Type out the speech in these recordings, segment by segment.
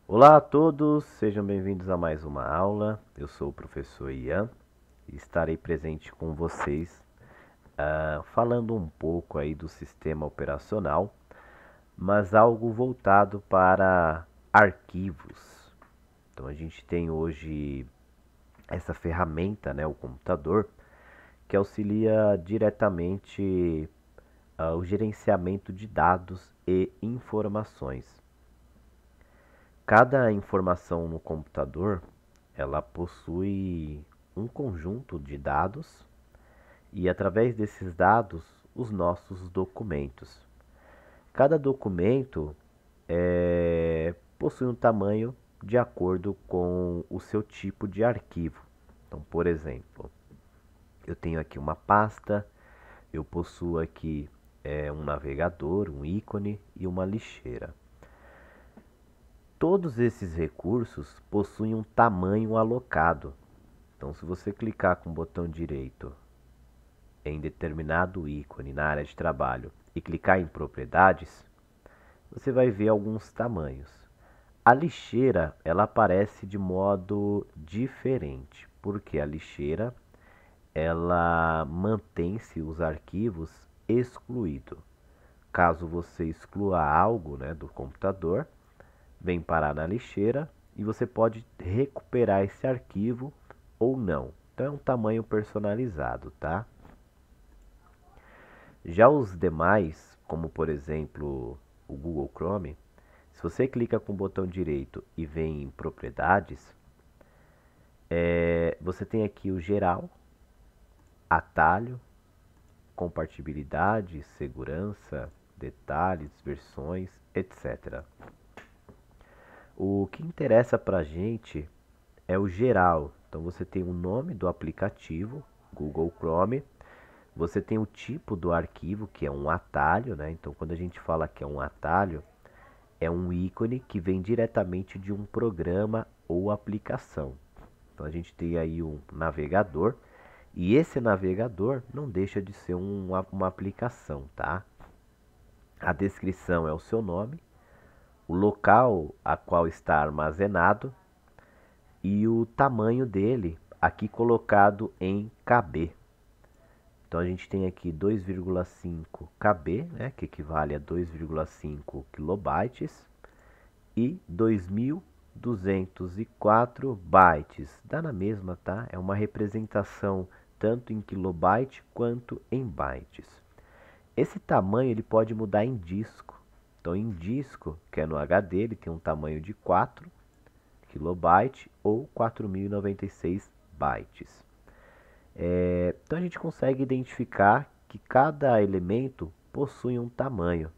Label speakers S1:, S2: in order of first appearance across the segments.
S1: Olá a todos, sejam bem-vindos a mais uma aula. Eu sou o professor Ian e estarei presente com vocês, falando um pouco aí do sistema operacional, mas algo voltado para arquivos. Então a gente tem hoje essa ferramenta, né, o computador, que auxilia diretamente o gerenciamento de dados e informações. Cada informação no computador, ela possui um conjunto de dados e através desses dados, os nossos documentos. Cada documento possui um tamanho de acordo com o seu tipo de arquivo. Então, por exemplo, eu tenho aqui uma pasta, eu possuo aqui um navegador, um ícone e uma lixeira. Todos esses recursos possuem um tamanho alocado. Então, se você clicar com o botão direito em determinado ícone na área de trabalho e clicar em propriedades, você vai ver alguns tamanhos. A lixeira, ela aparece de modo diferente, porque a lixeira, ela mantém-se os arquivos excluídos. Caso você exclua algo, né, do computador, vem parar na lixeira e você pode recuperar esse arquivo ou não. Então é um tamanho personalizado, tá? Já os demais, como por exemplo o Google Chrome, se você clica com o botão direito e vem em propriedades, você tem aqui o geral, atalho, compatibilidade, segurança, detalhes, versões, etc. O que interessa para a gente é o geral. Então você tem o nome do aplicativo, Google Chrome. Você tem o tipo do arquivo, que é um atalho, né? Então quando a gente fala que é um atalho, é um ícone que vem diretamente de um programa ou aplicação. Então a gente tem aí um navegador e esse navegador não deixa de ser uma aplicação, tá? A descrição é o seu nome, o local a qual está armazenado e o tamanho dele aqui colocado em KB. Então a gente tem aqui 2,5 KB, né, que equivale a 2,5 kilobytes e 2.204 bytes. Dá na mesma, tá? É uma representação tanto em kilobyte quanto em bytes. Esse tamanho ele pode mudar em disco. Então em disco, que é no HD, ele tem um tamanho de 4 kilobyte ou 4.096 bytes. Então a gente consegue identificar que cada elemento possui um tamanho.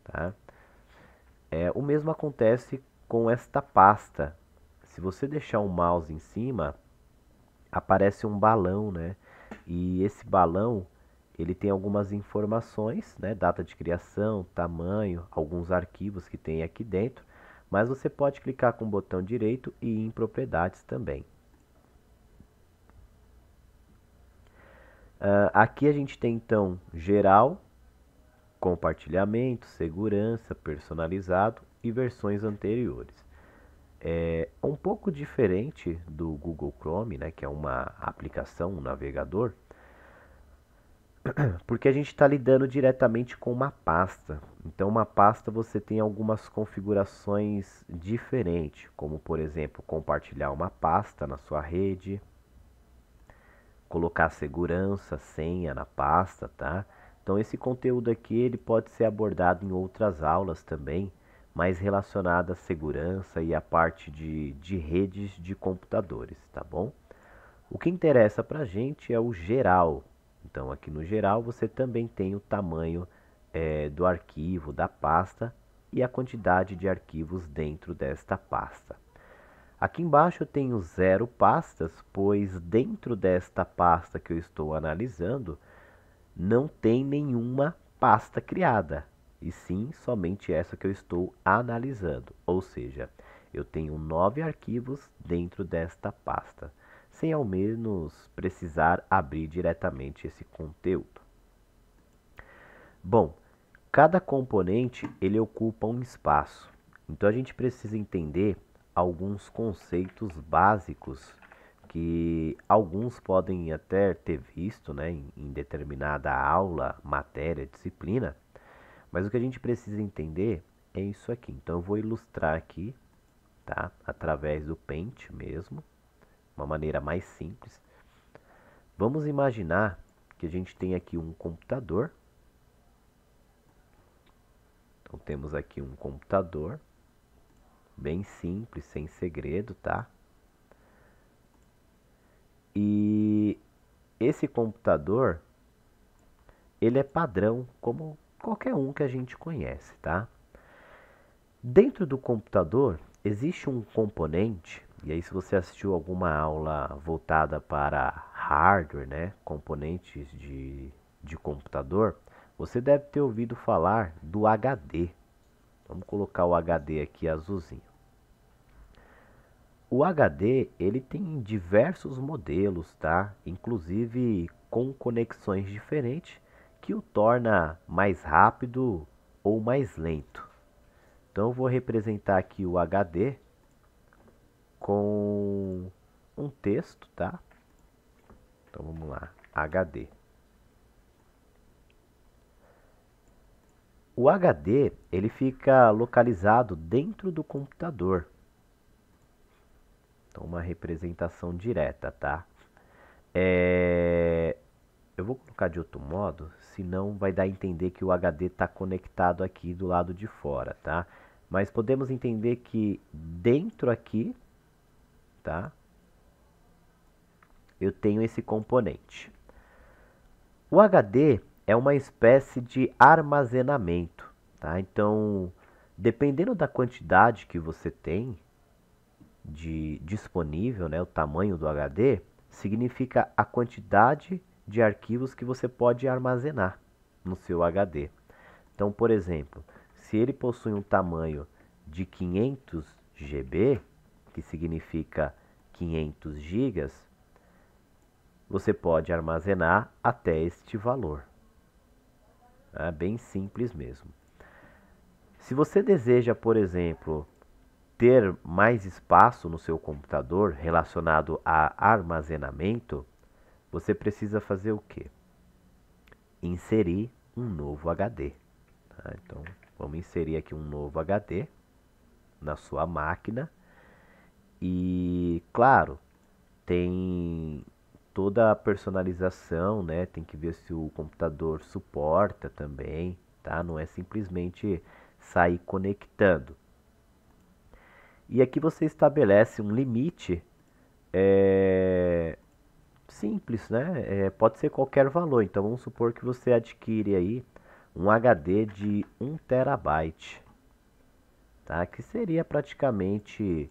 S1: Tá? O mesmo acontece com esta pasta. Se você deixar o mouse em cima, aparece um balão, né? E esse balão ele tem algumas informações, né? Data de criação, tamanho, alguns arquivos que tem aqui dentro. Mas você pode clicar com o botão direito e ir em propriedades também. Aqui a gente tem então geral, compartilhamento, segurança, personalizado e versões anteriores. É um pouco diferente do Google Chrome, né, que é uma aplicação, um navegador, porque a gente está lidando diretamente com uma pasta. Então, uma pasta você tem algumas configurações diferentes, como por exemplo, compartilhar uma pasta na sua rede, colocar segurança, senha na pasta, tá? Então esse conteúdo aqui ele pode ser abordado em outras aulas também, mais relacionada à segurança e à parte de redes de computadores, tá bom? O que interessa para a gente é o geral. Então aqui no geral você também tem o tamanho do arquivo, da pasta e a quantidade de arquivos dentro desta pasta. Aqui embaixo eu tenho 0 pastas, pois dentro desta pasta que eu estou analisando, não tem nenhuma pasta criada, e sim somente essa que eu estou analisando. Ou seja, eu tenho 9 arquivos dentro desta pasta, sem ao menos precisar abrir diretamente esse conteúdo. Bom, cada componente ele ocupa um espaço, então a gente precisa entender alguns conceitos básicos que alguns podem até ter visto, né, em determinada aula, matéria, disciplina, mas o que a gente precisa entender é isso aqui. Então eu vou ilustrar aqui, tá, através do Paint mesmo, uma maneira mais simples. Vamos imaginar que a gente tem aqui um computador. Então temos aqui um computador, bem simples, sem segredo, tá? E esse computador, ele é padrão, como qualquer um que a gente conhece, tá? Dentro do computador, existe um componente, e aí se você assistiu alguma aula voltada para hardware, né, componentes de computador, você deve ter ouvido falar do HD. Vamos colocar o HD aqui azulzinho. O HD, ele tem diversos modelos, tá? Inclusive com conexões diferentes que o torna mais rápido ou mais lento. Então eu vou representar aqui o HD com um texto, tá? Então vamos lá, HD. O HD, ele fica localizado dentro do computador. Então uma representação direta, tá? Eu vou colocar de outro modo, senão vai dar a entender que o HD está conectado aqui do lado de fora, tá? Mas podemos entender que dentro aqui, tá? Eu tenho esse componente. O HD é uma espécie de armazenamento, tá? Então, dependendo da quantidade que você tem de disponível, né, o tamanho do HD, significa a quantidade de arquivos que você pode armazenar no seu HD. Então, por exemplo, se ele possui um tamanho de 500 GB, que significa 500 gigas, você pode armazenar até este valor. É bem simples mesmo. Se você deseja, por exemplo, ter mais espaço no seu computador relacionado a armazenamento, você precisa fazer o quê? Inserir um novo HD. Tá? Então, vamos inserir aqui um novo HD na sua máquina. E, claro, tem toda a personalização, né? Tem que ver se o computador suporta também, tá? Não é simplesmente sair conectando. E aqui você estabelece um limite simples, né? Pode ser qualquer valor. Então vamos supor que você adquire aí um HD de 1 TB, tá? Que seria praticamente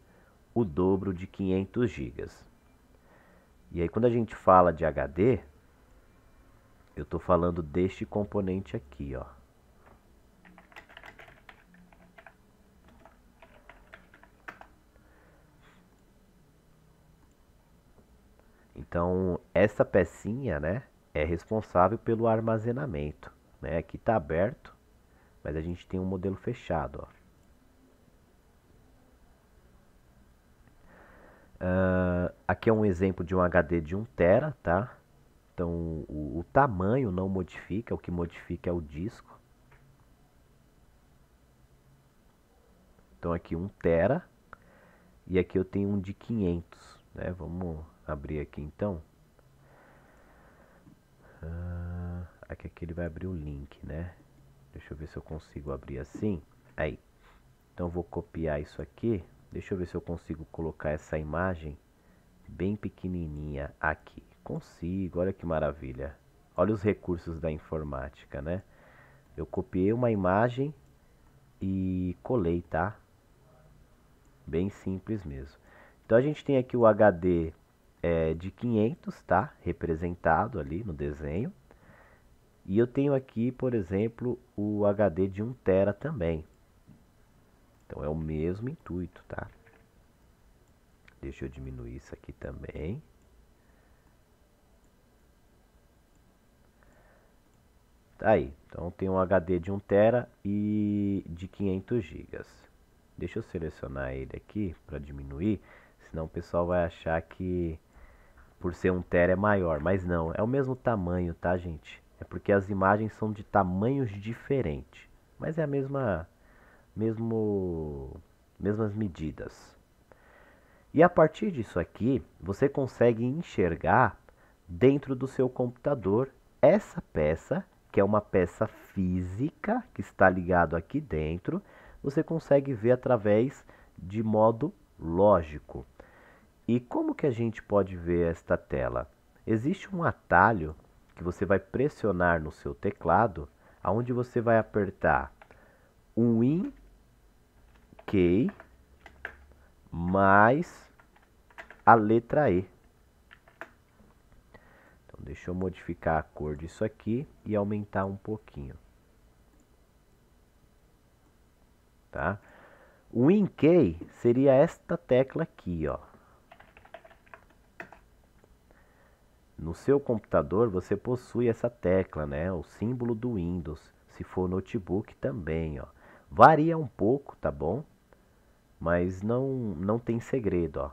S1: o dobro de 500 gigas. E aí quando a gente fala de HD, eu estou falando deste componente aqui, ó. Então, essa pecinha, né, é responsável pelo armazenamento, né? Aqui está aberto, mas a gente tem um modelo fechado, ó. Aqui é um exemplo de um HD de 1 TB, tá? Então, o tamanho não modifica, o que modifica é o disco. Então, aqui 1 TB, e aqui eu tenho um de 500, né? Vamos abrir aqui então. Aqui ele vai abrir o link, né? Deixa eu ver se eu consigo abrir assim. Aí. Então eu vou copiar isso aqui. Deixa eu ver se eu consigo colocar essa imagem bem pequenininha aqui. Consigo, olha que maravilha. Olha os recursos da informática, né? Eu copiei uma imagem e colei, tá? Bem simples mesmo. Então a gente tem aqui o HD de 500, tá? Representado ali no desenho. E eu tenho aqui, por exemplo, o HD de 1 TB também. Então é o mesmo intuito, tá? Deixa eu diminuir isso aqui também. Tá aí. Então tem um HD de 1 TB e de 500 gigas. Deixa eu selecionar ele aqui para diminuir, senão o pessoal vai achar que por ser 1 TB é maior, mas não, é o mesmo tamanho, tá, gente? É porque as imagens são de tamanhos diferentes, mas é a mesmas medidas. E a partir disso aqui, você consegue enxergar dentro do seu computador essa peça, que é uma peça física que está ligado aqui dentro, você consegue ver através de modo lógico. E como que a gente pode ver esta tela? Existe um atalho que você vai pressionar no seu teclado, aonde você vai apertar o Win Key mais a letra E. Então, deixa eu modificar a cor disso aqui e aumentar um pouquinho. Tá? O Win Key seria esta tecla aqui, ó. No seu computador você possui essa tecla, né? O símbolo do Windows. Se for notebook também, ó. Varia um pouco, tá bom? Mas não tem segredo, ó.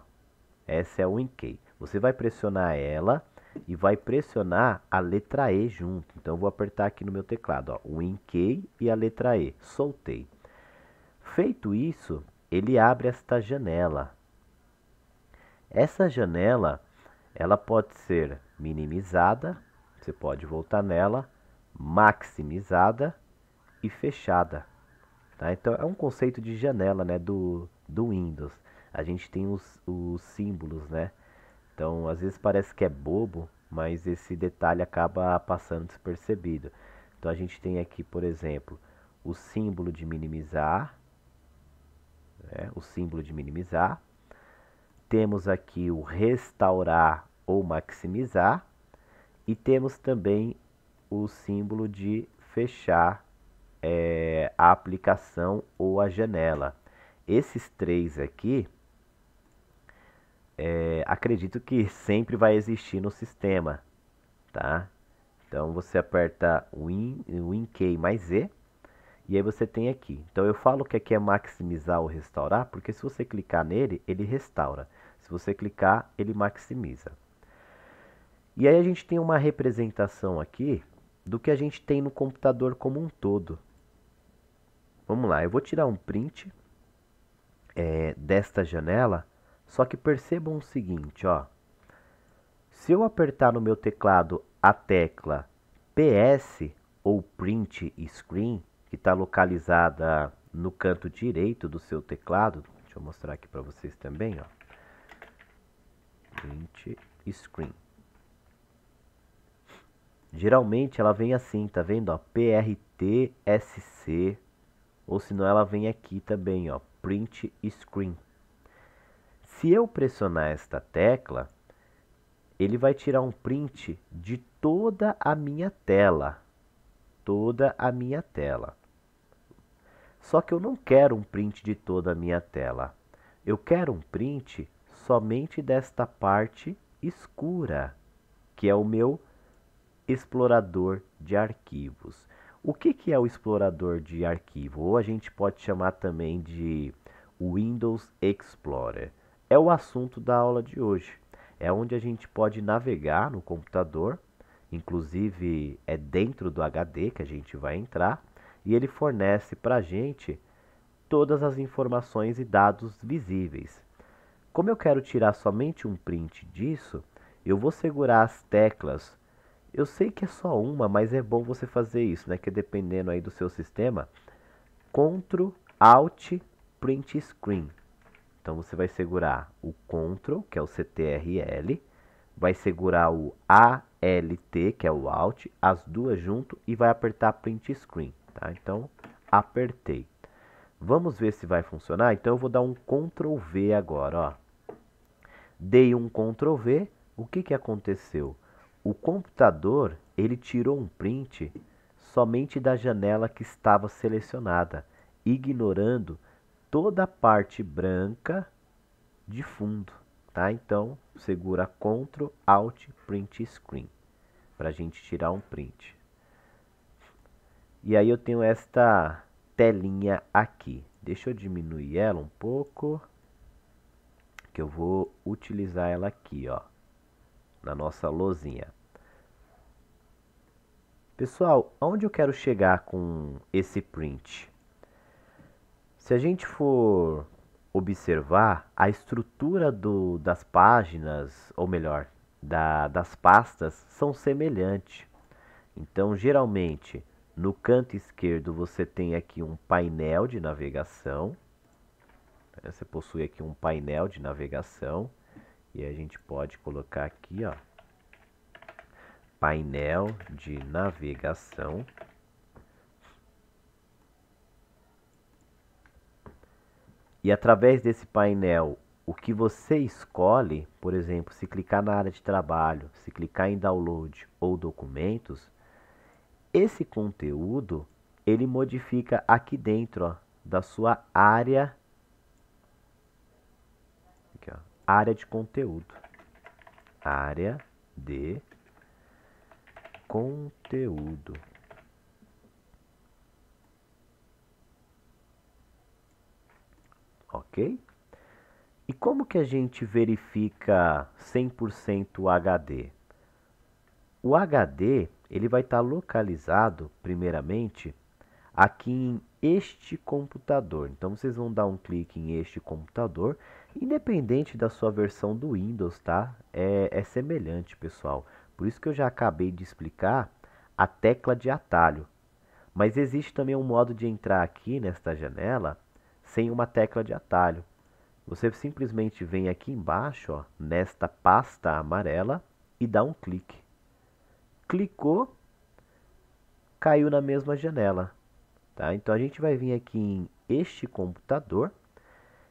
S1: Essa é a Win Key. Você vai pressionar ela e vai pressionar a letra E junto. Então eu vou apertar aqui no meu teclado, ó, Win Key e a letra E. Soltei. Feito isso, ele abre esta janela. Essa janela, ela pode ser minimizada, você pode voltar nela, maximizada e fechada. Tá? Então é um conceito de janela, né, do Windows. A gente tem os símbolos, né? Então às vezes parece que é bobo, mas esse detalhe acaba passando despercebido. Então a gente tem aqui, por exemplo, o símbolo de minimizar, né? O símbolo de minimizar. Temos aqui o restaurar ou maximizar. E temos também o símbolo de fechar a aplicação ou a janela. Esses três aqui, acredito que sempre vai existir no sistema, tá? Então você aperta Win Key mais E e aí você tem aqui. Então eu falo que aqui é maximizar ou restaurar, porque se você clicar nele, ele restaura. Se você clicar, ele maximiza. E aí a gente tem uma representação aqui do que a gente tem no computador como um todo. Vamos lá, eu vou tirar um print desta janela, só que percebam o seguinte, ó. Se eu apertar no meu teclado a tecla PS ou Print Screen, que está localizada no canto direito do seu teclado, deixa eu mostrar aqui para vocês também, ó. Print Screen. Geralmente ela vem assim, tá vendo? Ó, PRTSC, ou senão ela vem aqui também, ó, Print Screen. Se eu pressionar esta tecla, ele vai tirar um print de toda a minha tela. Toda a minha tela. Só que eu não quero um print de toda a minha tela. Eu quero um print somente desta parte escura, que é o meu explorador de arquivos. O que é o explorador de arquivo? Ou a gente pode chamar também de Windows Explorer. É o assunto da aula de hoje. É onde a gente pode navegar no computador, inclusive é dentro do HD que a gente vai entrar, e ele fornece para a gente todas as informações e dados visíveis. Como eu quero tirar somente um print disso, eu vou segurar as teclas. Eu sei que é só uma, mas é bom você fazer isso, né? Que dependendo aí do seu sistema, Ctrl, Alt, Print Screen. Então você vai segurar o Ctrl, que é o CTRL, vai segurar o ALT, que é o Alt, as duas junto e vai apertar Print Screen, tá? Então, apertei. Vamos ver se vai funcionar? Então eu vou dar um Ctrl V agora, ó. Dei um Ctrl V, o que aconteceu? O computador, ele tirou um print somente da janela que estava selecionada, ignorando toda a parte branca de fundo, tá? Então, segura Ctrl, Alt, Print Screen, para a gente tirar um print. E aí eu tenho esta telinha aqui. Deixa eu diminuir ela um pouco, que eu vou utilizar ela aqui, ó, na nossa lousinha. Pessoal, aonde eu quero chegar com esse print? Se a gente for observar, a estrutura das páginas, ou melhor, das pastas, são semelhantes. Então, geralmente, no canto esquerdo você tem aqui um painel de navegação. Você possui aqui um painel de navegação. E a gente pode colocar aqui, ó, painel de navegação. E através desse painel, o que você escolhe, por exemplo, se clicar na área de trabalho, se clicar em download ou documentos, esse conteúdo ele modifica aqui dentro, ó, da sua área, aqui, ó, área de conteúdo. Área de conteúdo. Ok? E como que a gente verifica 100% HD? O HD ele vai estar localizado, primeiramente, aqui em este computador. Então, vocês vão dar um clique em este computador, independente da sua versão do Windows, tá? É semelhante, pessoal. Por isso que eu já acabei de explicar a tecla de atalho. Mas existe também um modo de entrar aqui nesta janela sem uma tecla de atalho. Você simplesmente vem aqui embaixo, ó, nesta pasta amarela e dá um clique. Clicou, caiu na mesma janela. Tá? Então a gente vai vir aqui em este computador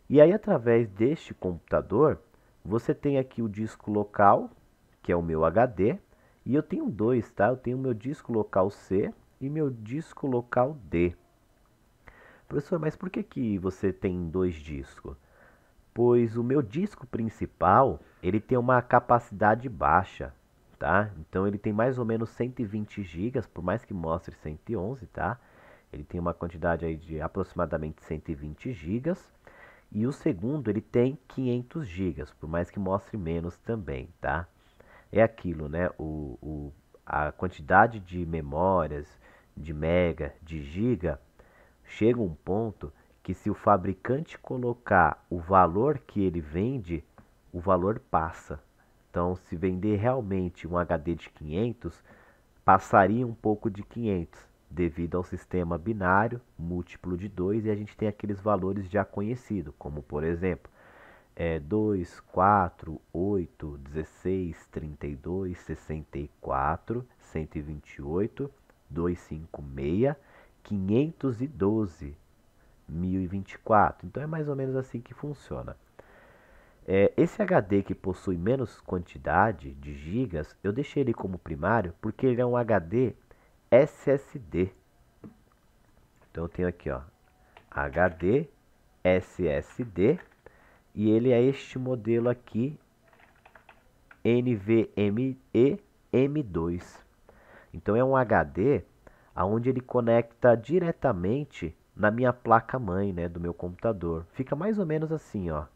S1: e aí através deste computador você tem aqui o disco local, que é o meu HD, e eu tenho dois, tá? Eu tenho meu disco local C e meu disco local D. Professor, mas por que você tem dois discos? Pois o meu disco principal, ele tem uma capacidade baixa, tá? Então ele tem mais ou menos 120 GB, por mais que mostre 111, tá? Ele tem uma quantidade aí de aproximadamente 120 GB. E o segundo, ele tem 500 GB, por mais que mostre menos também, tá? É aquilo, né? A quantidade de memórias, de mega, de giga, chega um ponto que se o fabricante colocar o valor que ele vende, o valor passa. Então, se vender realmente um HD de 500, passaria um pouco de 500, devido ao sistema binário, múltiplo de 2, e a gente tem aqueles valores já conhecidos, como por exemplo, 2, 4, 8, 16, 32, 64, 128, 256, 512, 1024. Então é mais ou menos assim que funciona. Esse HD que possui menos quantidade de gigas, eu deixei ele como primário porque ele é um HD SSD. Então eu tenho aqui, ó, HD SSD, e ele é este modelo aqui, NVMe M2. Então é um HD onde ele conecta diretamente na minha placa-mãe, né, do meu computador. Fica mais ou menos assim, ó.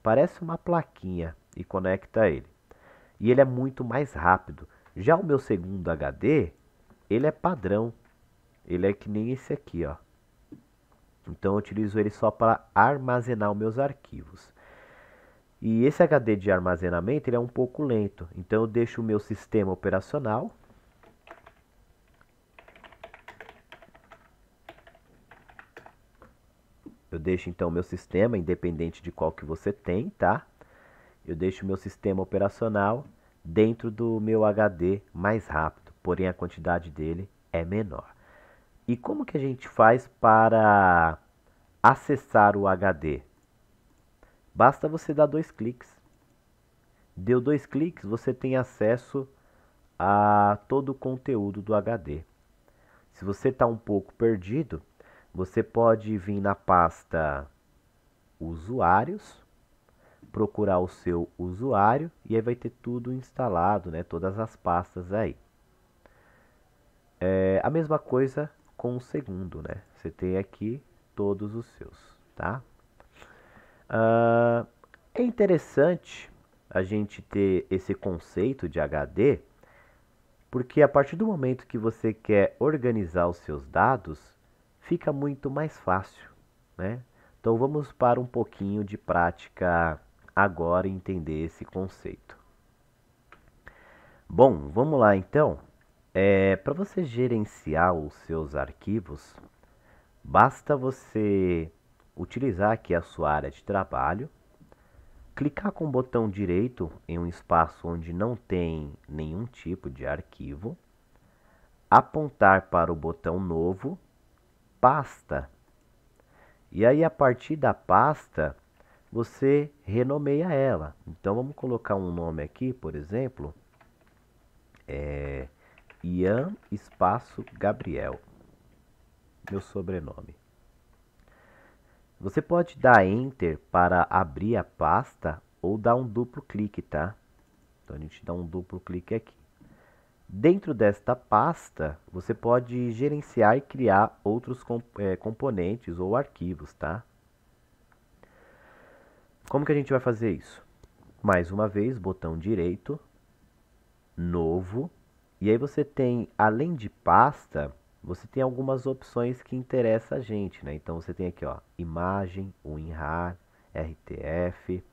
S1: Parece uma plaquinha e conecta ele. E ele é muito mais rápido. Já o meu segundo HD, ele é padrão. Ele é que nem esse aqui, ó. Então eu utilizo ele só para armazenar os meus arquivos. E esse HD de armazenamento ele é um pouco lento. Então eu deixo o meu sistema operacional. Eu deixo então o meu sistema, independente de qual que você tem, tá? Eu deixo o meu sistema operacional dentro do meu HD mais rápido, porém a quantidade dele é menor. E como que a gente faz para acessar o HD? Basta você dar dois cliques. Deu dois cliques, você tem acesso a todo o conteúdo do HD. Se você está um pouco perdido, você pode vir na pasta Usuários, procurar o seu usuário e aí vai ter tudo instalado, né? Todas as pastas aí. A mesma coisa com o segundo, né? Você tem aqui todos os seus, tá? É interessante a gente ter esse conceito de HD, porque a partir do momento que você quer organizar os seus dados, fica muito mais fácil, né? Então vamos para um pouquinho de prática agora e entender esse conceito. Bom, vamos lá então. Para você gerenciar os seus arquivos, basta você utilizar aqui a sua área de trabalho, clicar com o botão direito em um espaço onde não tem nenhum tipo de arquivo, apontar para o botão novo, pasta. E aí a partir da pasta, você renomeia ela. Então vamos colocar um nome aqui, por exemplo, Ian espaço Gabriel, meu sobrenome. Você pode dar Enter para abrir a pasta ou dar um duplo clique, tá? Então a gente dá um duplo clique aqui. Dentro desta pasta, você pode gerenciar e criar outros componentes ou arquivos, tá? Como que a gente vai fazer isso? Mais uma vez, botão direito, novo, e aí você tem, além de pasta, você tem algumas opções que interessam a gente, né? Então você tem aqui, ó, imagem, WinRAR, RTF,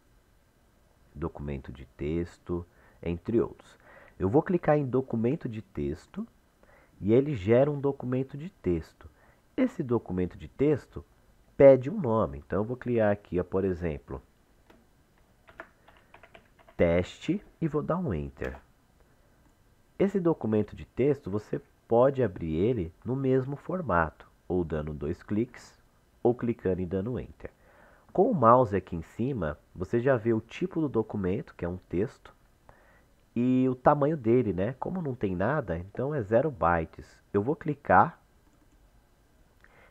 S1: documento de texto, entre outros. Eu vou clicar em documento de texto e ele gera um documento de texto. Esse documento de texto pede um nome. Então eu vou criar aqui, ó, por exemplo, teste e vou dar um Enter. Esse documento de texto você pode abrir ele no mesmo formato, ou dando 2 cliques, ou clicando e dando Enter. Com o mouse aqui em cima, você já vê o tipo do documento, que é um texto, e o tamanho dele, né? Como não tem nada, então é 0 bytes. Eu vou clicar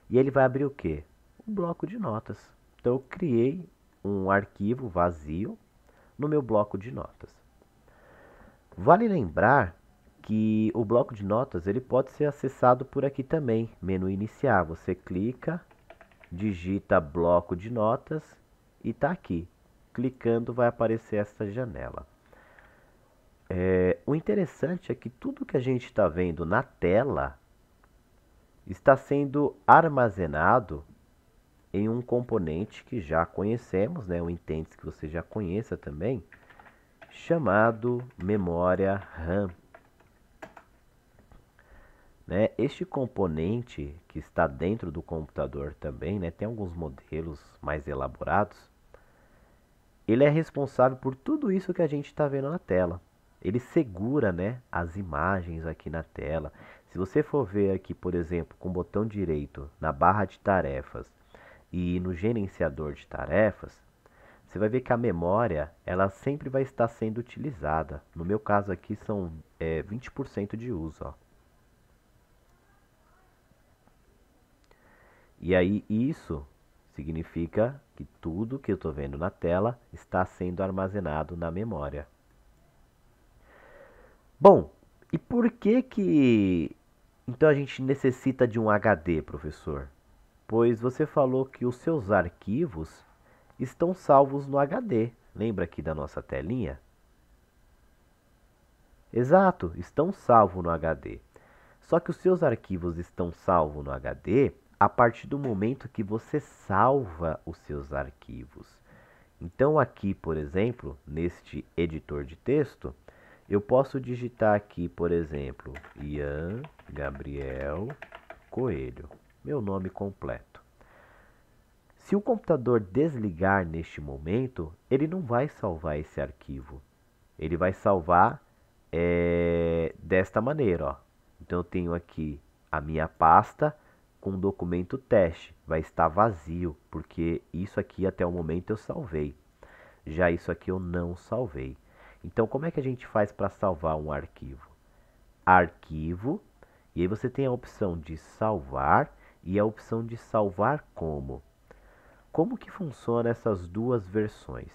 S1: e ele vai abrir o quê? Um bloco de notas. Então eu criei um arquivo vazio no meu bloco de notas. Vale lembrar que o bloco de notas ele pode ser acessado por aqui também, menu iniciar. Você clica, digita bloco de notas e está aqui. Clicando vai aparecer essa janela. O interessante é que tudo que a gente está vendo na tela está sendo armazenado em um componente que já conhecemos, né? Um intentes que você já conheça também, chamado memória RAM. Né? Este componente que está dentro do computador também, né? Tem alguns modelos mais elaborados, ele é responsável por tudo isso que a gente está vendo na tela. Ele segura, né, as imagens aqui na tela. Se você for ver aqui, por exemplo, com o botão direito na barra de tarefas e no gerenciador de tarefas, você vai ver que a memória ela sempre vai estar sendo utilizada. No meu caso aqui são 20% de uso. Ó. E aí isso significa que tudo que eu estou vendo na tela está sendo armazenado na memória. Bom, e por que então a gente necessita de um HD, professor? Pois você falou que os seus arquivos estão salvos no HD. Lembra aqui da nossa telinha? Exato, estão salvos no HD. Só que os seus arquivos estão salvos no HD a partir do momento que você salva os seus arquivos. Então aqui, por exemplo, neste editor de texto, eu posso digitar aqui, por exemplo, Ian Gabriel Coelho, meu nome completo. Se o computador desligar neste momento, ele não vai salvar esse arquivo. Ele vai salvar desta maneira. Ó. Então eu tenho aqui a minha pasta com o documento teste. Vai estar vazio, porque isso aqui até o momento eu salvei. Já isso aqui eu não salvei. Então, como é que a gente faz para salvar um arquivo? Arquivo, e aí você tem a opção de salvar e a opção de salvar como. Como que funciona essas duas versões?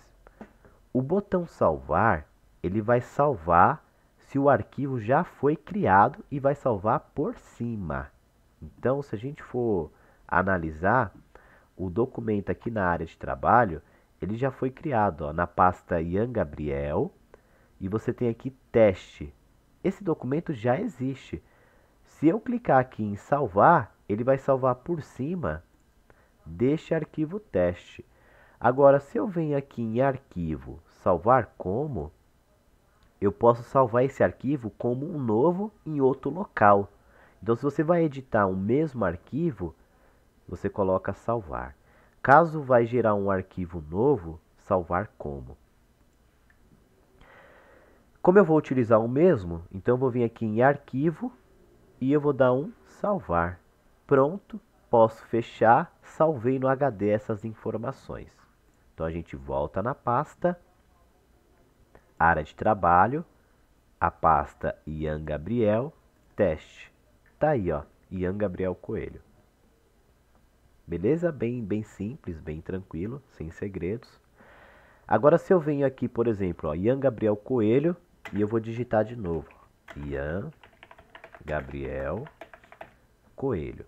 S1: O botão salvar, ele vai salvar se o arquivo já foi criado e vai salvar por cima. Então, se a gente for analisar, o documento aqui na área de trabalho, ele já foi criado, ó, na pasta Ian Gabriel, e você tem aqui teste. Esse documento já existe. Se eu clicar aqui em salvar, ele vai salvar por cima deste arquivo teste. Agora, se eu venho aqui em arquivo, salvar como, eu posso salvar esse arquivo como um novo em outro local. Então, se você vai editar o mesmo arquivo, você coloca salvar. Caso vai gerar um arquivo novo, salvar como. Como eu vou utilizar o mesmo, então eu vou vir aqui em arquivo e eu vou dar um salvar. Pronto, posso fechar, salvei no HD essas informações. Então a gente volta na pasta, área de trabalho, a pasta Ian Gabriel, teste. Tá aí, ó, Ian Gabriel Coelho. Beleza? Bem simples, bem tranquilo, sem segredos. Agora se eu venho aqui, por exemplo, ó, Ian Gabriel Coelho, e eu vou digitar de novo, Ian Gabriel Coelho.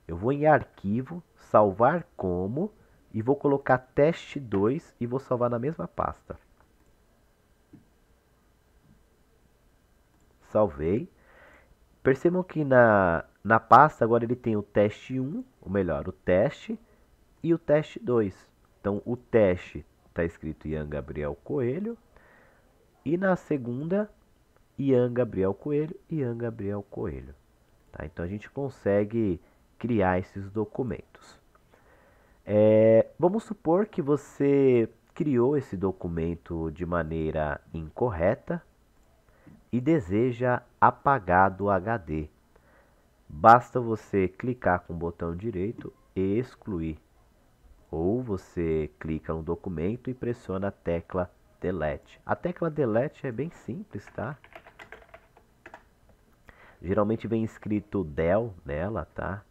S1: Eu vou em arquivo, salvar como, e vou colocar teste 2 e vou salvar na mesma pasta. Salvei. Percebam que na pasta agora ele tem o teste 1, ou melhor, o teste e o teste 2. Então o teste está escrito Ian Gabriel Coelho e na segunda Ian Gabriel Coelho e Ian Gabriel Coelho. Tá? Então a gente consegue criar esses documentos. Vamos supor que você criou esse documento de maneira incorreta e deseja apagar do HD. Basta você clicar com o botão direito e excluir. Ou você clica no documento e pressiona a tecla Delete. A tecla Delete é bem simples, tá? Geralmente vem escrito Del nela, tá?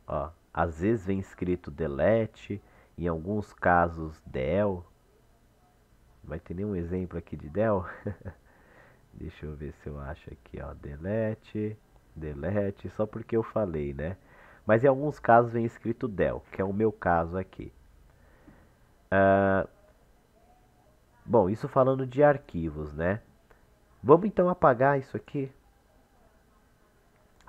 S1: Ó, às vezes vem escrito Delete, em alguns casos Del. Não vai ter nenhum exemplo aqui de Del? Deixa eu ver se eu acho aqui, ó, Delete, Delete, só porque eu falei, né? Mas em alguns casos vem escrito Del, que é o meu caso aqui. Bom, isso falando de arquivos, né? Vamos então apagar isso aqui.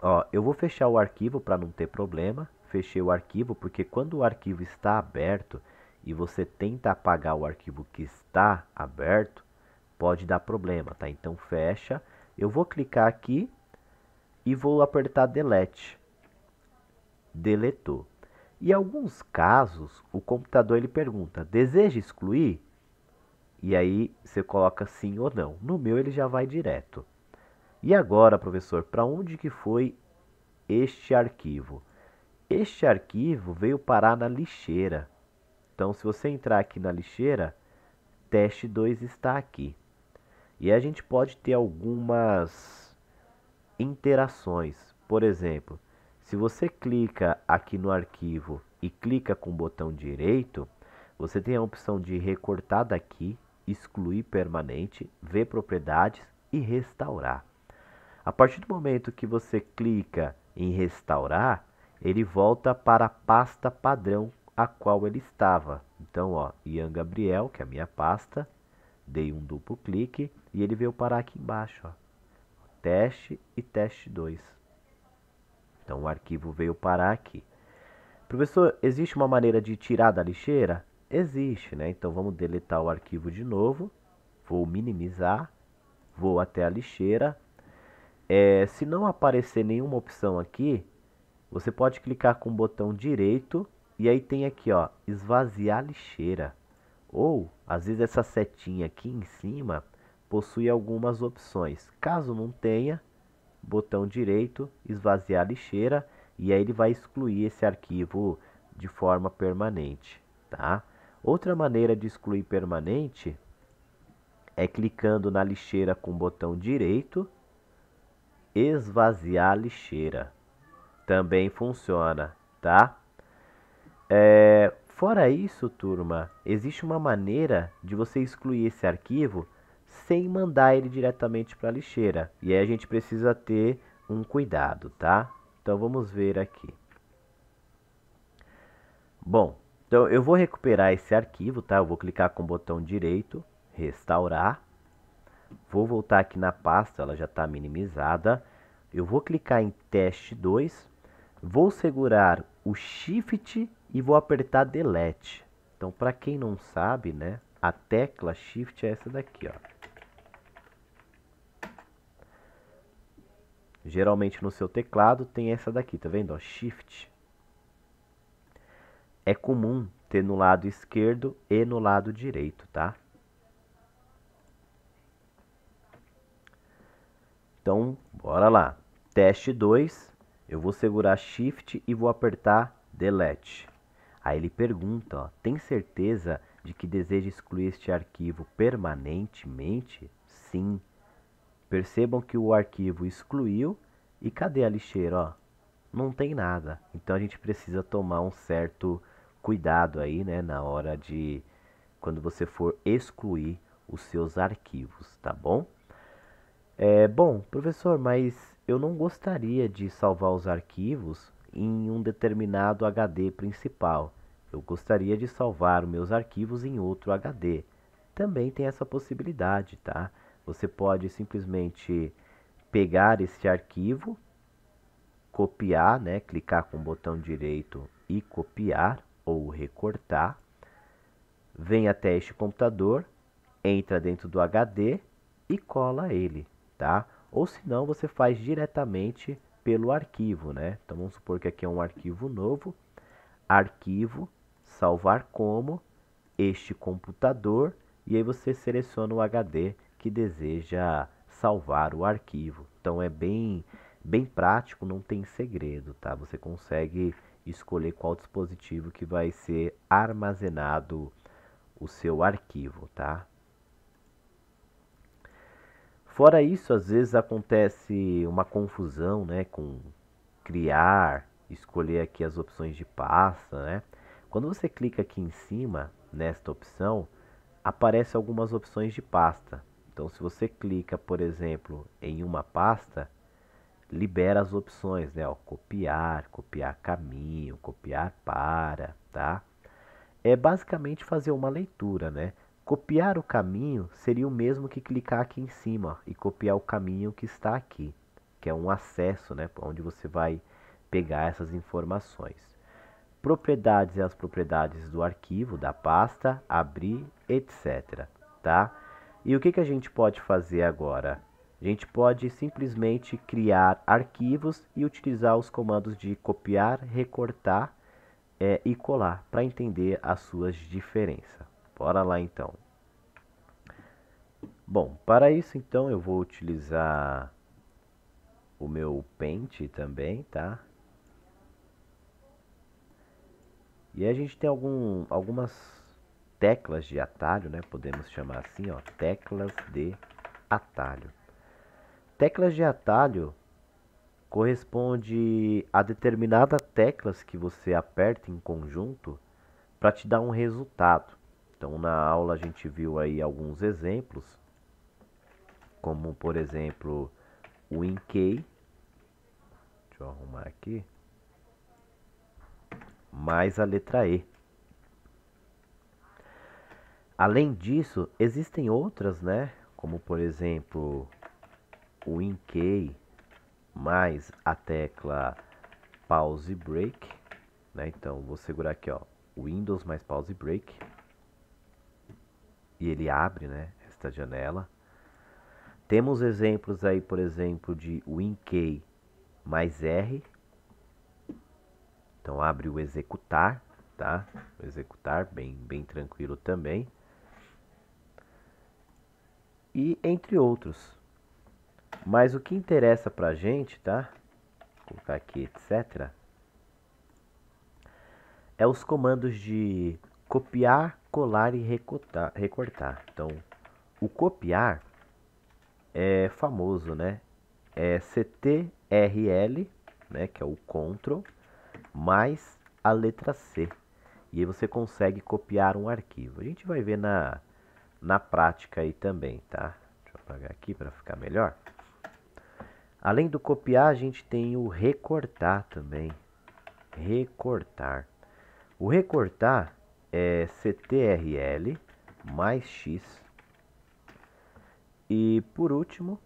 S1: Ó, eu vou fechar o arquivo para não ter problema. Fechei o arquivo porque quando o arquivo está aberto e você tenta apagar o arquivo que está aberto, pode dar problema, tá? Então fecha. Eu vou clicar aqui e vou apertar Delete. Deletou. Em alguns casos, o computador ele pergunta: deseja excluir? E aí você coloca sim ou não. No meu ele já vai direto. E agora, professor, para onde que foi este arquivo? Este arquivo veio parar na lixeira. Então, se você entrar aqui na lixeira, teste 2 está aqui. E a gente pode ter algumas interações. Por exemplo, se você clica aqui no arquivo e clica com o botão direito, você tem a opção de recortar daqui, excluir permanente, ver propriedades e restaurar. A partir do momento que você clica em restaurar, ele volta para a pasta padrão a qual ele estava. Então, ó, Ian Gabriel, que é a minha pasta, dei um duplo clique e ele veio parar aqui embaixo, ó, teste e teste 2. Então o arquivo veio parar aqui. Professor, existe uma maneira de tirar da lixeira? Existe, né? Então vamos deletar o arquivo de novo. Vou minimizar, vou até a lixeira. Se não aparecer nenhuma opção aqui, você pode clicar com o botão direito e aí tem aqui, ó, esvaziar lixeira. Ou, às vezes essa setinha aqui em cima possui algumas opções. Caso não tenha, botão direito, esvaziar lixeira, e aí ele vai excluir esse arquivo de forma permanente, tá? Outra maneira de excluir permanente é clicando na lixeira com o botão direito, esvaziar lixeira. Também funciona, tá? Fora isso, turma, existe uma maneira de você excluir esse arquivo sem mandar ele diretamente para a lixeira. E aí a gente precisa ter um cuidado, tá? Então vamos ver aqui. Bom, Então eu vou recuperar esse arquivo, tá? Eu vou clicar com o botão direito, restaurar. Vou voltar aqui na pasta, ela já está minimizada. Eu vou clicar em teste 2, vou segurar o Shift e vou apertar Delete. Então, para quem não sabe, né, a tecla Shift é essa daqui, ó. Geralmente no seu teclado tem essa daqui, tá vendo? Ó, Shift. É comum ter no lado esquerdo e no lado direito, tá? Então, bora lá. Teste 2, eu vou segurar Shift e vou apertar Delete. Aí ele pergunta, ó, tem certeza de que deseja excluir este arquivo permanentemente? Sim. Percebam que o arquivo excluiu e cadê a lixeira, ó? Não tem nada. Então a gente precisa tomar um certo cuidado aí, né, na hora de quando você for excluir os seus arquivos, tá bom? Bom, professor, mas eu não gostaria de salvar os arquivos em um determinado HD principal. Eu gostaria de salvar os meus arquivos em outro HD. Também tem essa possibilidade, tá? Você pode simplesmente pegar este arquivo, copiar, né? Clicar com o botão direito e copiar ou recortar. Vem até este computador, entra dentro do HD e cola ele, tá? Ou se não, você faz diretamente pelo arquivo, né? Então vamos supor que aqui é um arquivo novo, arquivo, salvar como, este computador, e aí você seleciona o HD que deseja salvar o arquivo. Então é bem prático, não tem segredo, tá? Você consegue escolher qual dispositivo que vai ser armazenado o seu arquivo, tá? Fora isso, às vezes acontece uma confusão, né, com criar, escolher aqui as opções de pasta, né? Quando você clica aqui em cima, nesta opção, aparece algumas opções de pasta. Então, se você clica, por exemplo, em uma pasta, libera as opções, né? Ó, copiar, copiar caminho, copiar para, tá? É basicamente fazer uma leitura, né? Copiar o caminho seria o mesmo que clicar aqui em cima, ó, e copiar o caminho que está aqui, que é um acesso, né, onde você vai pegar essas informações. Propriedades e as propriedades do arquivo, da pasta, abrir, etc, tá? E o que a gente pode fazer agora? A gente pode simplesmente criar arquivos e utilizar os comandos de copiar, recortar e colar para entender as suas diferenças. Bora lá então. Bom, para isso então eu vou utilizar o meu Paint também, tá? E a gente tem algumas teclas de atalho, né? Podemos chamar assim, ó, teclas de atalho. Teclas de atalho corresponde a determinadas teclas que você aperta em conjunto para te dar um resultado. Então, na aula a gente viu aí alguns exemplos, como por exemplo o InKey, deixa eu arrumar aqui, mais a letra E. Além disso, existem outras, né? Como por exemplo o InKey mais a tecla Pause Break, né? Então vou segurar aqui, ó, Windows mais Pause Break, e ele abre, né, esta janela. Temos exemplos aí, por exemplo, de WinKey mais R. Então abre o executar, tá? O executar bem tranquilo também. E entre outros. Mas o que interessa pra gente, tá? Vou colocar aqui, etc. É os comandos de copiar, colar e recortar. Então, o copiar é famoso, né? É CTRL, né, que é o Ctrl, mais a letra C. E aí você consegue copiar um arquivo. A gente vai ver na prática aí também, tá? Deixa eu apagar aqui para ficar melhor. Além do copiar, a gente tem o recortar também. Recortar. O recortar é ctrl mais x. E por último,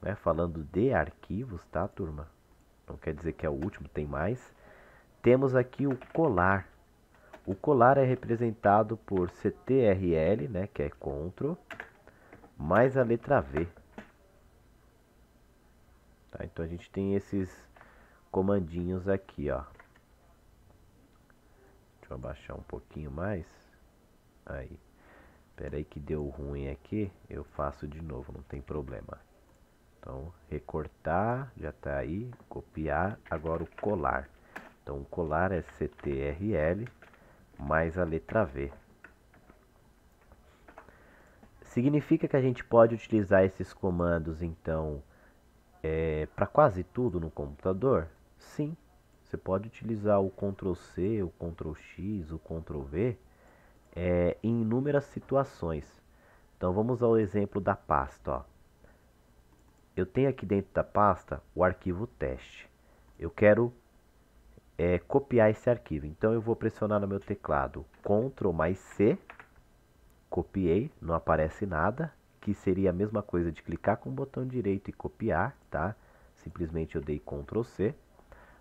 S1: né, falando de arquivos, tá, turma? Não quer dizer que é o último, tem mais. Temos aqui o colar. O colar é representado por ctrl, né, que é Ctrl, mais a letra V. Tá, então a gente tem esses comandinhos aqui, ó. Deixa eu abaixar um pouquinho mais. Aí. Espera aí que deu ruim aqui. Eu faço de novo, não tem problema. Então, recortar, já está aí. Copiar, agora o colar. Então, o colar é ctrl mais a letra V. Significa que a gente pode utilizar esses comandos, então, para quase tudo no computador? Sim. Você pode utilizar o Ctrl C, o Ctrl X, o Ctrl V em inúmeras situações. Então vamos ao exemplo da pasta. Ó. Eu tenho aqui dentro da pasta o arquivo teste. Eu quero copiar esse arquivo. Então eu vou pressionar no meu teclado Ctrl mais C, copiei, não aparece nada, que seria a mesma coisa de clicar com o botão direito e copiar, tá? Simplesmente eu dei Ctrl C,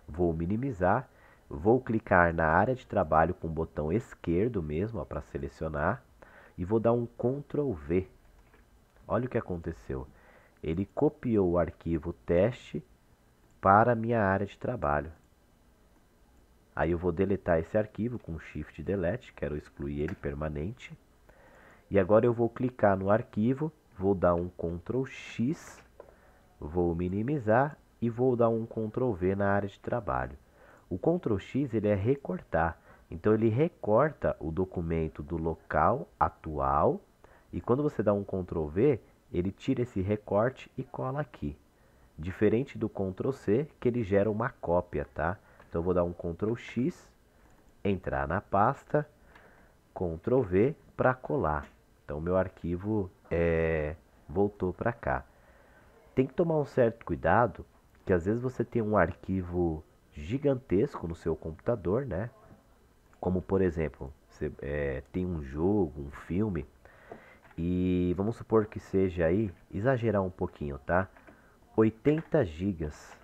S1: vou minimizar, vou clicar na área de trabalho com o botão esquerdo mesmo, para selecionar, e vou dar um Ctrl V. Olha o que aconteceu. Ele copiou o arquivo teste para a minha área de trabalho. Aí eu vou deletar esse arquivo com Shift Delete, quero excluir ele permanente. E agora eu vou clicar no arquivo, vou dar um Ctrl X, vou minimizar e vou dar um Ctrl V na área de trabalho. O Ctrl X ele é recortar, então ele recorta o documento do local atual e quando você dá um Ctrl V, ele tira esse recorte e cola aqui. Diferente do Ctrl C, que ele gera uma cópia, tá? Então eu vou dar um Ctrl X, entrar na pasta, Ctrl V para colar. Então meu arquivo voltou para cá. Tem que tomar um certo cuidado, que às vezes você tem um arquivo gigantesco no seu computador, né? Como por exemplo, você tem um jogo, um filme, e vamos supor que seja aí, exagerar um pouquinho, tá? 80 gigas.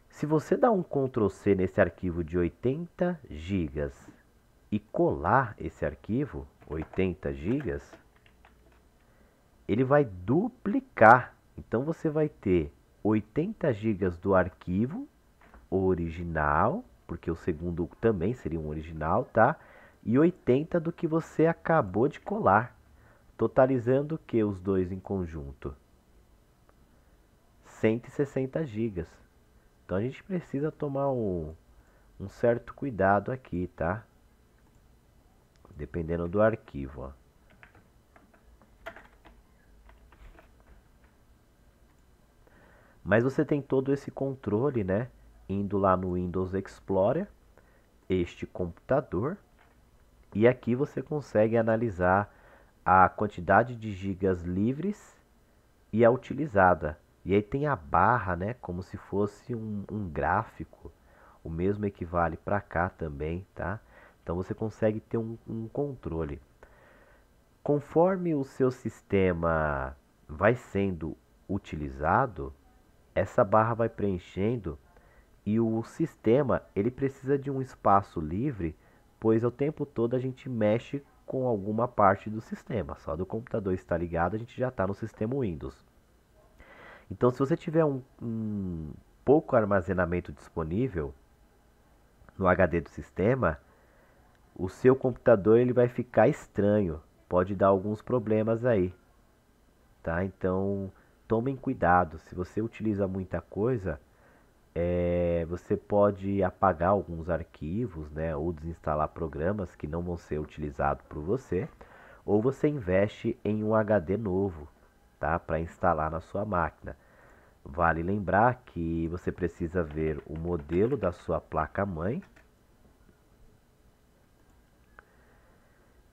S1: Se você dá um Ctrl C nesse arquivo de 80 gigas e colar esse arquivo, 80 gigas, ele vai duplicar. Então você vai ter 80 gigas do arquivo original, porque o segundo também seria um original, tá? E 80 do que você acabou de colar, totalizando o que os dois em conjunto? 160 gigas. Então a gente precisa tomar um certo cuidado aqui, tá? Dependendo do arquivo, ó. Mas você tem todo esse controle, né? Indo lá no Windows Explorer, este computador, e aqui você consegue analisar a quantidade de gigas livres e a utilizada. E aí tem a barra, né? Como se fosse um gráfico. O mesmo equivale para cá também, tá? Então você consegue ter um controle. Conforme o seu sistema vai sendo utilizado, essa barra vai preenchendo e o sistema ele precisa de um espaço livre, pois o tempo todo a gente mexe com alguma parte do sistema. Só do computador estar ligado, a gente já está no sistema Windows. Então, se você tiver um pouco armazenamento disponível no HD do sistema, o seu computador ele vai ficar estranho. Pode dar alguns problemas aí, tá? Então, tomem cuidado. Se você utiliza muita coisa, você pode apagar alguns arquivos, né? Ou desinstalar programas que não vão ser utilizados por você. Ou você investe em um HD novo, tá? Para instalar na sua máquina. Vale lembrar que você precisa ver o modelo da sua placa-mãe.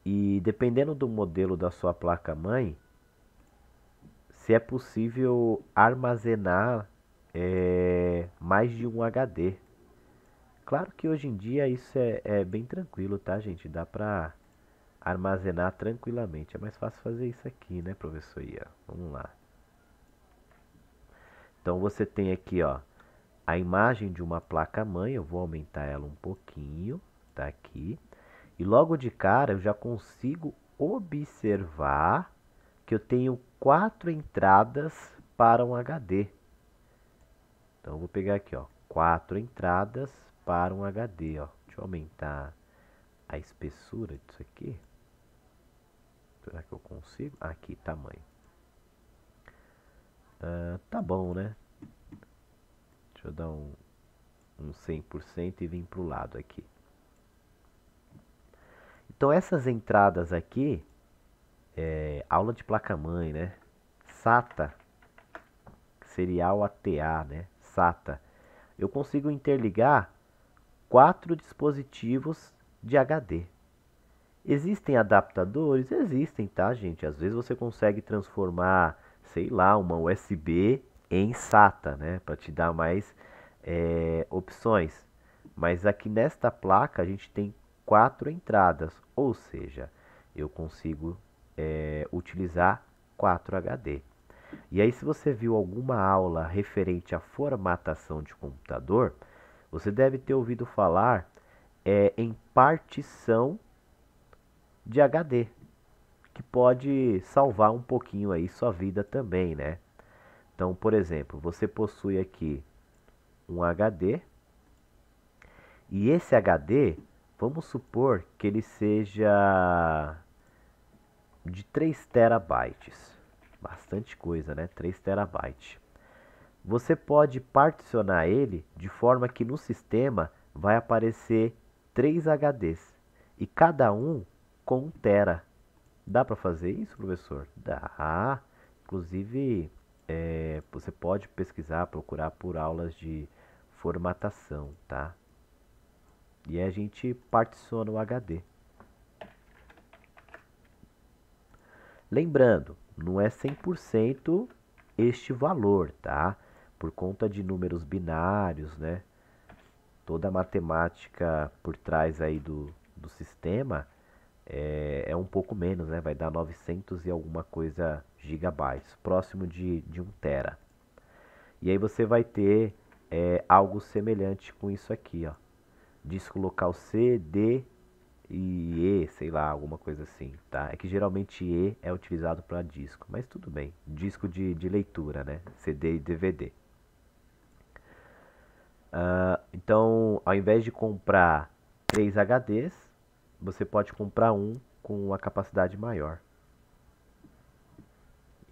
S1: E dependendo do modelo da sua placa-mãe, se é possível armazenar mais de um HD. Claro que hoje em dia isso é bem tranquilo, tá, gente? Dá pra armazenar tranquilamente. É mais fácil fazer isso aqui, né, professor Ian? Vamos lá. Então você tem aqui, ó, a imagem de uma placa-mãe. Eu vou aumentar ela um pouquinho, tá aqui. E logo de cara eu já consigo observar que eu tenho 4 entradas para um HD. Então eu vou pegar aqui, ó, 4 entradas para um HD, ó. Deixa eu aumentar a espessura disso aqui. Será que eu consigo? Aqui, tamanho. Tá bom, né? Deixa eu dar um 100% e vir para o lado aqui. Então essas entradas aqui, aula de placa-mãe, né? SATA, serial ATA, né? SATA. Eu consigo interligar 4 dispositivos de HD. Existem adaptadores? Existem, tá, gente? Às vezes você consegue transformar, sei lá, uma USB em SATA, né? Para te dar mais opções. Mas aqui nesta placa a gente tem 4 entradas, ou seja, eu consigo utilizar 4 HD. E aí, se você viu alguma aula referente à formatação de computador, você deve ter ouvido falar em partição de HD, que pode salvar um pouquinho aí sua vida também, né? Então, por exemplo, você possui aqui um HD e esse HD, vamos supor que ele seja de 3 terabytes. Bastante coisa, né? 3 terabytes. Você pode particionar ele de forma que no sistema vai aparecer 3 HDs e cada um com 1 tera. Dá para fazer isso, professor? Dá. Inclusive, você pode pesquisar, procurar por aulas de formatação, tá? E aí a gente particiona o HD. Lembrando, não é 100% este valor, tá? Por conta de números binários, né? Toda a matemática por trás aí do sistema é um pouco menos, né? Vai dar 900 e alguma coisa gigabytes, próximo de 1 tera. E aí você vai ter algo semelhante com isso aqui, ó. Disco local C, D e E, sei lá, alguma coisa assim, tá? É que geralmente E é utilizado para disco, mas tudo bem. Disco de leitura, né? CD e DVD. Então, ao invés de comprar 3 HDs, você pode comprar um com uma capacidade maior.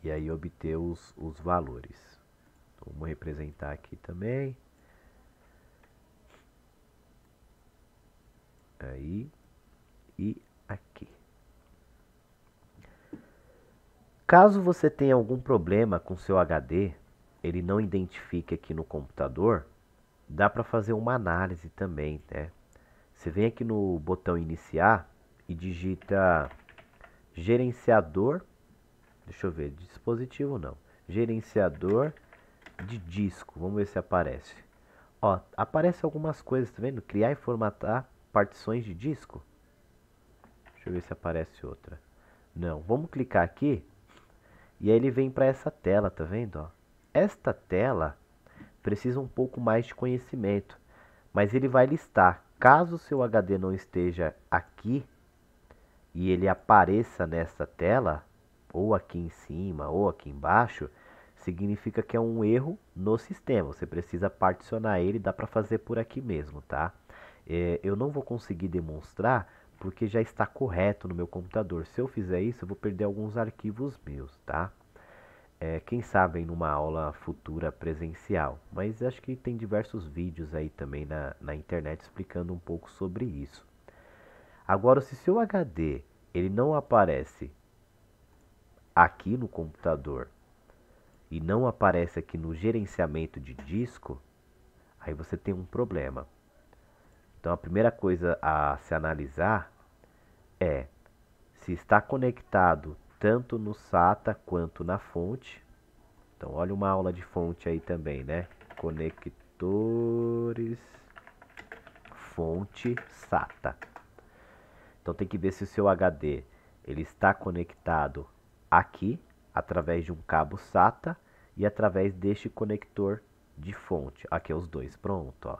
S1: E aí obter os valores. Então, vamos representar aqui também. Aí e aqui. Caso você tenha algum problema com seu HD, ele não identifique aqui no computador, dá para fazer uma análise também, né? Você vem aqui no botão iniciar e digita gerenciador, deixa eu ver, dispositivo não, gerenciador de disco, vamos ver se aparece. Ó, aparece algumas coisas, tá vendo? Criar e formatar partições de disco. Deixa eu ver se aparece outra. Não, vamos clicar aqui e aí ele vem para essa tela, tá vendo? Ó? Esta tela precisa um pouco mais de conhecimento, mas ele vai listar, caso o seu HD não esteja aqui e ele apareça nessa tela, ou aqui em cima ou aqui embaixo, significa que é um erro no sistema. Você precisa particionar ele, dá para fazer por aqui mesmo, tá? Eu não vou conseguir demonstrar porque já está correto no meu computador. Se eu fizer isso, eu vou perder alguns arquivos meus, tá? Quem sabe em numa aula futura presencial. Mas acho que tem diversos vídeos aí também na internet explicando um pouco sobre isso. Agora, se seu HD ele não aparece aqui no computador e não aparece aqui no gerenciamento de disco, aí você tem um problema. Então a primeira coisa a se analisar é se está conectado tanto no SATA quanto na fonte. Então olha uma aula de fonte aí também, né? Conectores fonte SATA. Então tem que ver se o seu HD ele está conectado aqui através de um cabo SATA e através deste conector de fonte. Aqui é os dois, pronto, ó.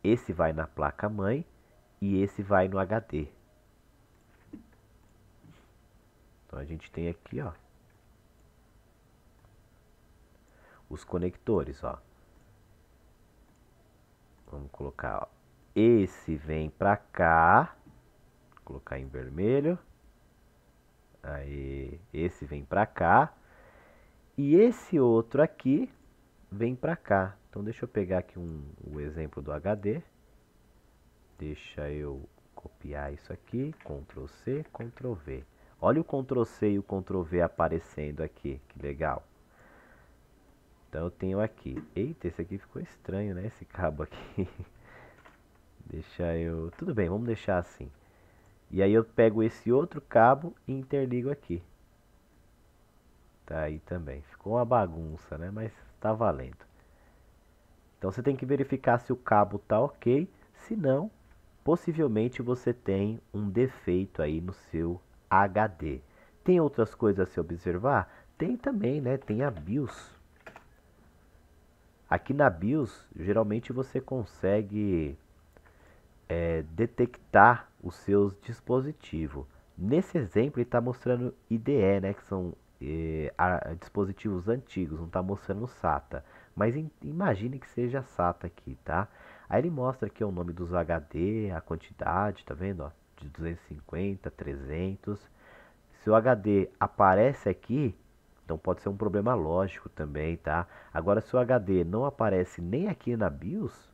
S1: Esse vai na placa mãe e esse vai no HD. Então a gente tem aqui, ó, os conectores, ó. Vamos colocar, ó. Esse vem para cá, vou colocar em vermelho. Aí, esse vem para cá e esse outro aqui vem para cá. Então deixa eu pegar aqui o exemplo do HD. Deixa eu copiar isso aqui, Ctrl C, Ctrl V. Olha o Ctrl C e o Ctrl V aparecendo aqui, que legal. Então eu tenho aqui, eita, esse aqui ficou estranho, né, esse cabo aqui. Deixa eu, tudo bem, vamos deixar assim. E aí eu pego esse outro cabo e interligo aqui. Tá aí também, ficou uma bagunça, né, mas tá valendo. Então você tem que verificar se o cabo tá ok, se não, possivelmente você tem um defeito aí no seu HD. Tem outras coisas a se observar? Tem também, né? Tem a BIOS. Aqui na BIOS, geralmente você consegue detectar os seus dispositivos. Nesse exemplo, ele está mostrando IDE, né? Que são dispositivos antigos, não está mostrando SATA. Mas imagine que seja SATA aqui, tá? Aí ele mostra aqui o nome dos HD, a quantidade, tá vendo? Ó, de 250, 300. Se o HD aparece aqui, então pode ser um problema lógico também, tá? Agora, se o HD não aparece nem aqui na BIOS,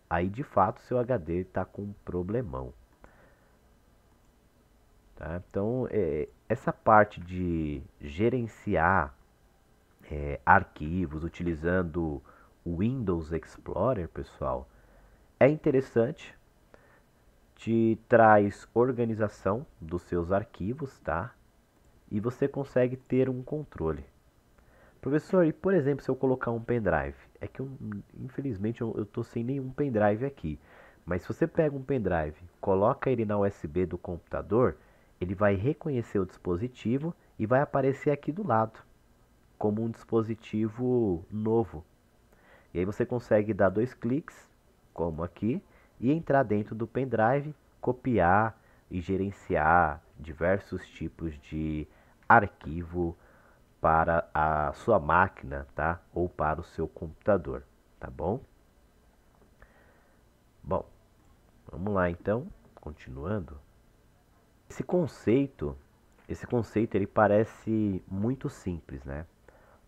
S1: aí de fato seu HD está com um problemão. Tá? Então, essa parte de gerenciar arquivos utilizando o Windows Explorer, pessoal, é interessante. Te traz organização dos seus arquivos, tá? E você consegue ter um controle. Professor, e por exemplo, se eu colocar um pendrive? É que infelizmente eu tô sem nenhum pendrive aqui. Mas se você pega um pendrive, coloca ele na USB do computador, ele vai reconhecer o dispositivo e vai aparecer aqui do lado, como um dispositivo novo. E aí você consegue dar 2 cliques, como aqui, e entrar dentro do pendrive, copiar e gerenciar diversos tipos de arquivo para a sua máquina, tá? Ou para o seu computador, tá bom? Bom, vamos lá então, continuando. Esse conceito ele parece muito simples, né?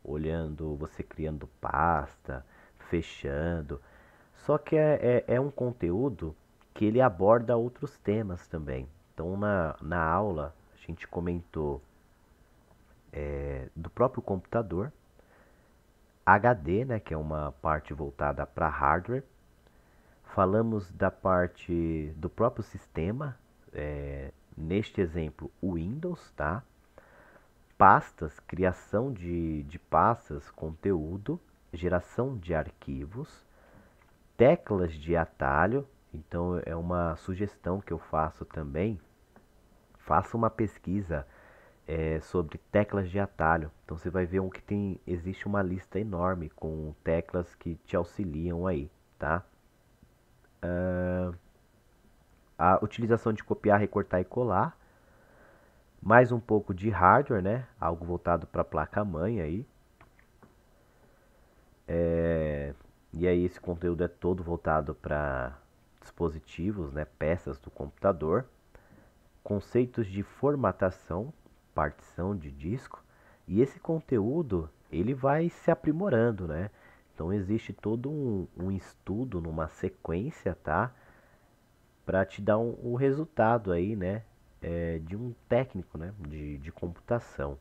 S1: Olhando, você criando pasta, fechando. Só que é um conteúdo que ele aborda outros temas também. Então, na aula, a gente comentou do próprio computador, HD, né, que é uma parte voltada para hardware. Falamos da parte do próprio sistema, neste exemplo, o Windows, tá? Pastas, criação de pastas, conteúdo, geração de arquivos, teclas de atalho. Então é uma sugestão que eu faço também. Faça uma pesquisa sobre teclas de atalho. Então você vai ver existe uma lista enorme com teclas que te auxiliam aí, tá? A utilização de copiar, recortar e colar. Mais um pouco de hardware, né? Algo voltado para a placa-mãe aí. E aí esse conteúdo é todo voltado para dispositivos, né? Peças do computador. Conceitos de formatação, partição de disco. E esse conteúdo, ele vai se aprimorando, né? Então existe todo um estudo numa sequência, tá? Para te dar o resultado aí, né? De um técnico, né? De computação.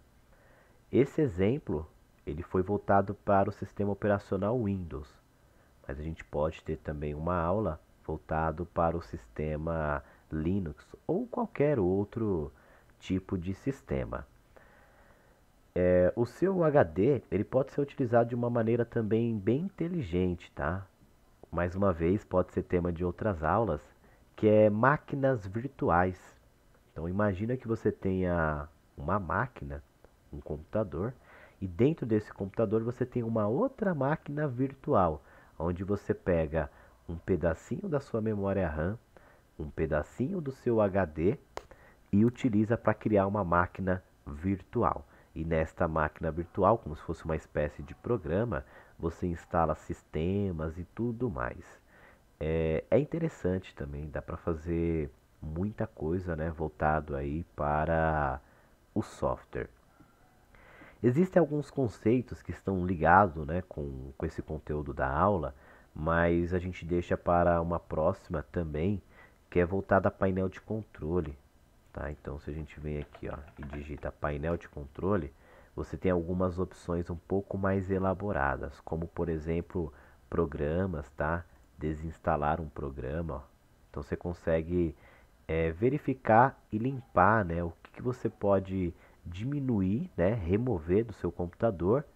S1: Esse exemplo, ele foi voltado para o sistema operacional Windows. Mas a gente pode ter também uma aula voltado para o sistema Linux ou qualquer outro tipo de sistema. O seu HD ele pode ser utilizado de uma maneira também bem inteligente, tá? Mais uma vez, pode ser tema de outras aulas, que é máquinas virtuais. Então imagina que você tenha uma máquina, um computador, e dentro desse computador você tem uma outra máquina virtual, onde você pega um pedacinho da sua memória RAM, um pedacinho do seu HD e utiliza para criar uma máquina virtual. E nesta máquina virtual, como se fosse uma espécie de programa, você instala sistemas e tudo mais. É interessante também, dá para fazer muita coisa, né, voltado aí para o software. Existem alguns conceitos que estão ligados, né, com esse conteúdo da aula, mas a gente deixa para uma próxima também, que é voltada a painel de controle. Tá? Então, se a gente vem aqui ó, e digita painel de controle, você tem algumas opções um pouco mais elaboradas, como por exemplo, programas, tá? Desinstalar um programa. Ó. Então, você consegue verificar e limpar, né, o que você pode diminuir, né, remover do seu computador,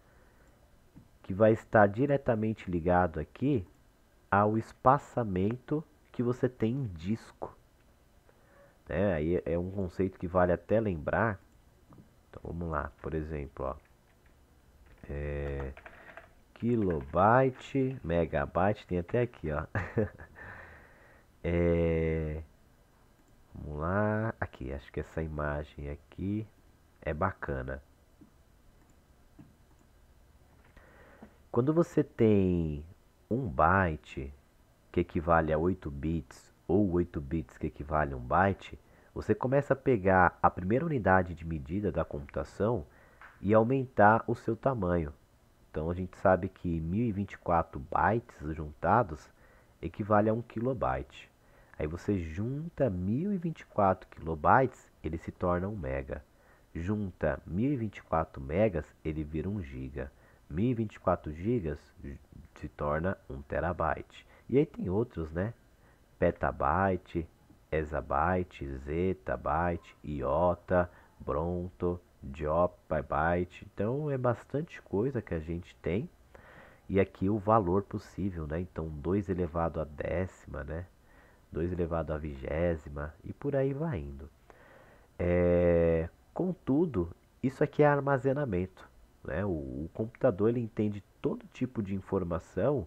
S1: que vai estar diretamente ligado aqui ao espaçamento que você tem em disco. Né? Aí é um conceito que vale até lembrar. Então vamos lá, por exemplo, ó, kilobyte, megabyte, tem até aqui, ó. Vamos lá, aqui, acho que essa imagem aqui é bacana. Quando você tem 1 byte, que equivale a 8 bits, ou 8 bits que equivale a 1 byte, você começa a pegar a primeira unidade de medida da computação e aumentar o seu tamanho. Então a gente sabe que 1024 bytes juntados equivale a 1 kilobyte. Aí você junta 1024 kilobytes, ele se torna 1 mega. Junta 1024 megas, ele vira 1 giga. 1024 gigas se torna 1 terabyte. E aí tem outros, né? Petabyte, exabyte, zettabyte, iota, bronto, byte. Então é bastante coisa que a gente tem. E aqui o valor possível, né? Então 2 elevado a décima, né? 2 elevado a vigésima e por aí vai indo. Contudo, isso aqui é armazenamento. Né? O computador ele entende todo tipo de informação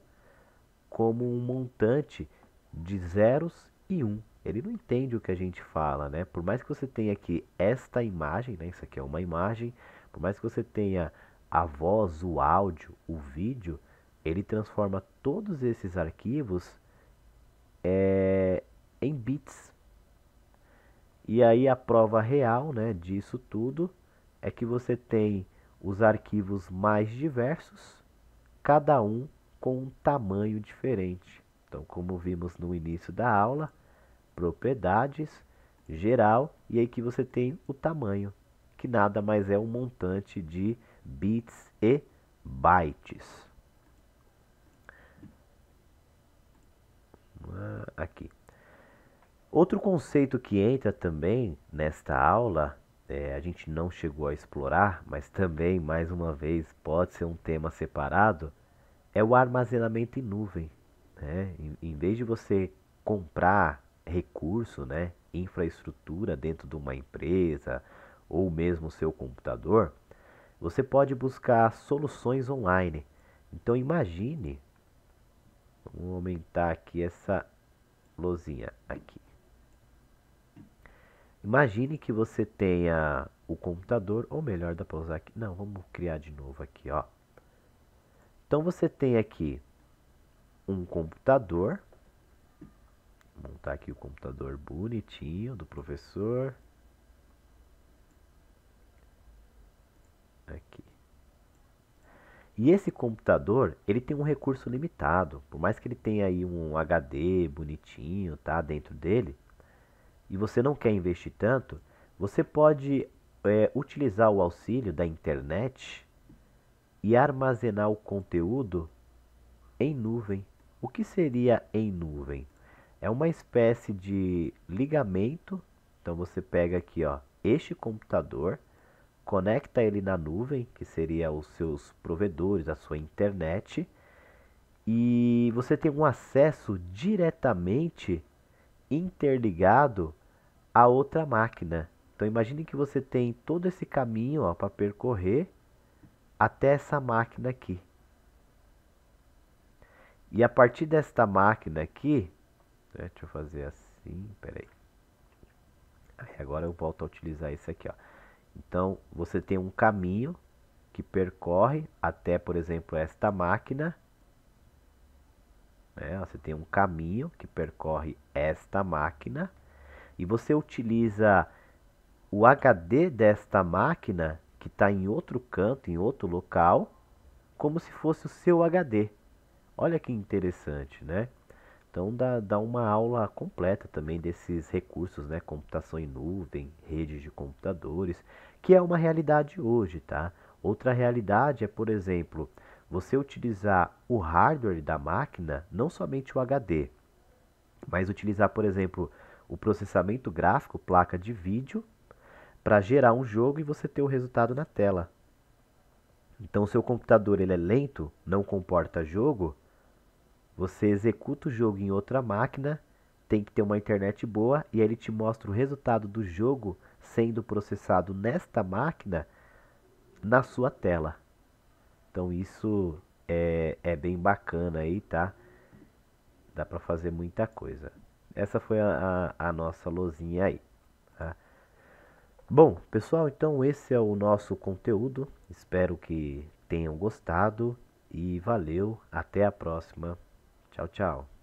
S1: como um montante de zeros e um. Ele não entende o que a gente fala, né? Por mais que você tenha aqui esta imagem, né? Isso aqui é uma imagem. Por mais que você tenha a voz, o áudio, o vídeo, ele transforma todos esses arquivos em bits. E aí a prova real, né, disso tudo é que você tem os arquivos mais diversos, cada um com um tamanho diferente. Então, como vimos no início da aula, propriedades, geral, e aí que você tem o tamanho, que nada mais é um montante de bits e bytes. Aqui. Outro conceito que entra também nesta aula, a gente não chegou a explorar, mas também, mais uma vez, pode ser um tema separado, é o armazenamento em nuvem. Né? Em vez de você comprar recurso, né, infraestrutura dentro de uma empresa ou mesmo seu computador, você pode buscar soluções online. Então imagine, vamos aumentar aqui essa luzinha aqui. Imagine que você tenha o computador, ou melhor, dá para usar aqui. Não, vamos criar de novo aqui, ó. Então você tem aqui um computador. Vou montar aqui o computador bonitinho do professor. Aqui. E esse computador, ele tem um recurso limitado. Por mais que ele tenha aí um HD bonitinho, tá, dentro dele, e você não quer investir tanto, você pode utilizar o auxílio da internet e armazenar o conteúdo em nuvem. O que seria em nuvem? É uma espécie de ligamento. Então você pega aqui, ó, este computador, conecta ele na nuvem, que seria os seus provedores, a sua internet, e você tem um acesso diretamente interligado a outra máquina. Então imagine que você tem todo esse caminho para percorrer até essa máquina aqui. E a partir desta máquina aqui, né, deixa eu fazer assim, peraí. Aí agora eu volto a utilizar isso aqui, ó. Então você tem um caminho que percorre até, por exemplo, esta máquina. Né? Você tem um caminho que percorre esta máquina e você utiliza o HD desta máquina que está em outro canto, em outro local, como se fosse o seu HD. Olha que interessante, né? Então dá uma aula completa também desses recursos, né? Computação em nuvem, redes de computadores, que é uma realidade hoje, tá? Outra realidade é, por exemplo, você utilizar o hardware da máquina, não somente o HD, mas utilizar, por exemplo, o processamento gráfico, placa de vídeo, para gerar um jogo e você ter o resultado na tela. Então, se o seu computador ele é lento, não comporta jogo, você executa o jogo em outra máquina, tem que ter uma internet boa e aí ele te mostra o resultado do jogo sendo processado nesta máquina na sua tela. Então isso é bem bacana aí, tá? Dá para fazer muita coisa. Essa foi a nossa lozinha aí, tá? Bom, pessoal, então esse é o nosso conteúdo. Espero que tenham gostado e valeu. Até a próxima. Tchau, tchau.